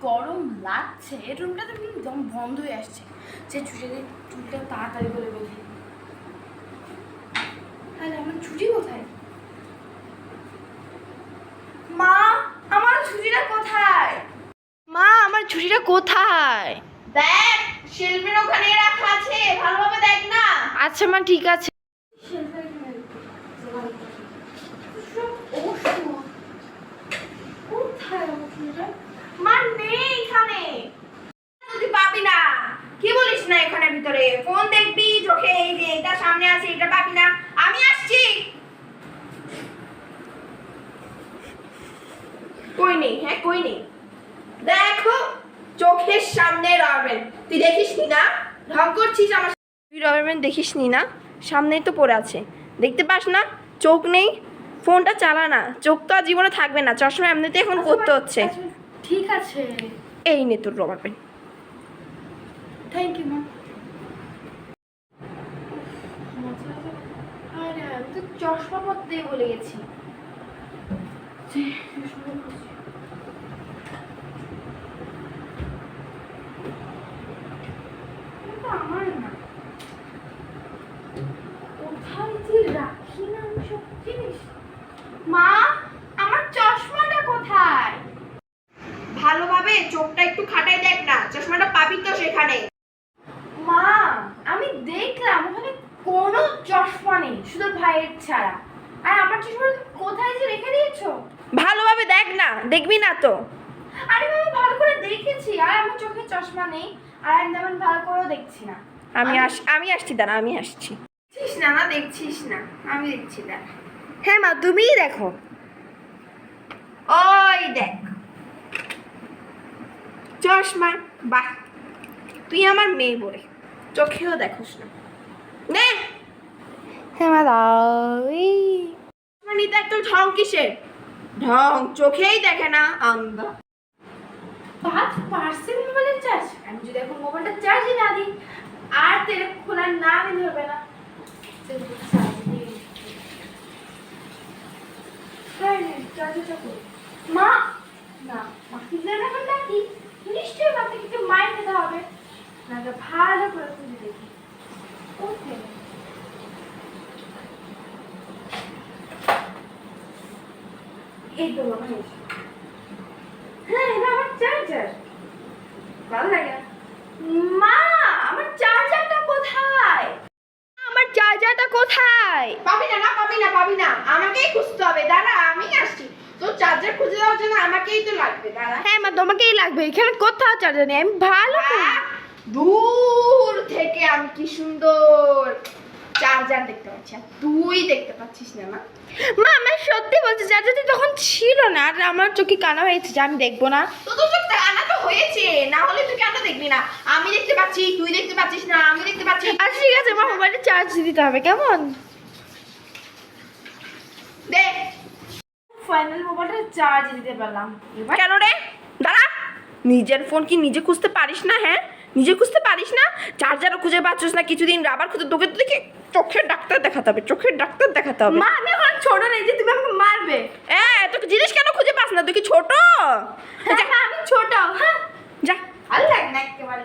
গরম লাগছে, এই রুমটা তো একদম বন্ধ হয়ে আসছে। যে চুলটা তাড়াতাড়ি করে বেঁধে। আরে আমার ছুটি কোথায়? মা, আমার ছুটিটা কোথায়? মা, আমার ছুটিটা কোথায়? দেখ, শিল্পীর ওখানে রাখা আছে, ভালোভাবে দেখ না। আচ্ছা মা, ঠিক আছে। মা নেই এখানে। তুই পাবি না। কি বলিস না এখানে ভিতরে? ফোন দেখবি চোখে, এই যে এটা সামনে আছে, এটা পাবি না। আমি আসছি। কই নেই? হ্যাঁ কই নেই? দেখো, চোখের সামনে রবেন, তুই দেখিস নি না? ঢং করছিস আমার। তুই রবেন দেখিস নি না? সামনেই তো পড়ে আছে, দেখতে পাস না? চোখ নেই, ফোনটা চালা না। চোখ তো আর জীবনে থাকবে না, চশমা এমনিতে এখন করতে হচ্ছে। ঠিক আছে, এই নে তোর রবার পেন। থ্যাংক ইউ মা। আরে আমি তো চশমা পরতেই বলে গেছি। আমার না, কোথায় যে রাখি না আমি সব জিনিস। মা, আমার চশমাটা কোথায়? ভালোভাবে চোখটা একটু খাটাই দেখ না, চশমাটা পাবি তো সেখানে। মা, আমি দেখলাম ওখানে কোনো চশমা নেই, শুধু ভাইয়ের ছাড়া। আর আমার চশমাটা তুমি কোথায় যে রেখে দিয়েছো? ভালোভাবে দেখ না, দেখবি না তো? আরে আমি ভালো করে দেখেছি, আর আমার চোখে চশমা নেই, আর আমি তেমন ভালো করেও দেখছি না। আমি আসছি, দাঁড়া, আমি আসছি। দেখছিস না? না দেখছিস না, আমি দেখছি। দেখ। হ্যাঁ মা, তুমিই দেখো। ওই দেখ চশমা। বাহ, তুই আমার মেয়ে বলে চোখেও দেখোস না। নে। হ্যাঁ মা, নিতে এত ঢং কিসের? ঢং চোখেই দেখে না, আন্দা। পার্সেল মোবাইলের চার্জ, আমি যদি এখন মোবাইলটা চার্জে না দিই, আর তেলে খোলার নামই ধরবে না। মা, না মাকে যেন এখন ডাকি, নিশ্চয়ই মাকে কিছু মায়ের খেতে হবে। না ভালো করে খুঁজে দেখি। ওকে, এই তো মনে হয়। হ্যাঁ, এটা আমার চার্জার। ভালো লাগে না। মা, আমার চার্জারটা কোথায়? আমার চার্জারটা কোথায়? পাবি না, না পাবি না, পাবি না, আমাকেই খুঁজতে হবে। দাঁড়া, আমি আসছি। তোর চার্জার খুঁজে দেওয়ার জন্য আমাকেই তো লাগবে। দাঁড়া। হ্যাঁ মা, তোমাকেই লাগবে, এখানে কোথাও চার্জার নেই। আমি ভালো করে দূর থেকে আমি কি সুন্দর চার্জার দেখতে পাচ্ছি, আর তুই দেখতে পাচ্ছিস না। না মা, আমি সত্যি বলছি, চার্জারটা তখন ছিল না, আর আমার চোখে কানা হয়েছে যে আমি দেখবো না। তো তোর চোখ কানা তো হয়েছে, না হলে তুই কেন দেখবি না? আমি দেখতে পাচ্ছি, তুই দেখতে পাচ্ছিস না, আমি দেখতে পাচ্ছি। আচ্ছা ঠিক আছে মা, মোবাইলটা চার্জ দিতে হবে, কেমন? দেখ, ফাইনাল মোবাইলটা চার্জ দিতে পারলাম। এবার কেন রে? দাঁড়া, নিজের ফোন কি নিজে খুঁজতে পারিস না? হ্যাঁ, নিজে খুঁজতে পারিস না? চার্জারও খুঁজে পাচ্ছিস না, কিছুদিন রাবার খুঁজে, তোকে তো দেখি চোখের ডাক্তার দেখাতে হবে, চোখের ডাক্তার দেখাতে হবে। মা, আমি এখন ছোট নেই যে তুমি আমাকে মারবে। তোকে জিনিস কেন খুঁজে পাস না? তুই কি ছোট? হ্যাঁ, আমি ছোট। হ্যাঁ, যা। ভালো লাগে না একেবারে।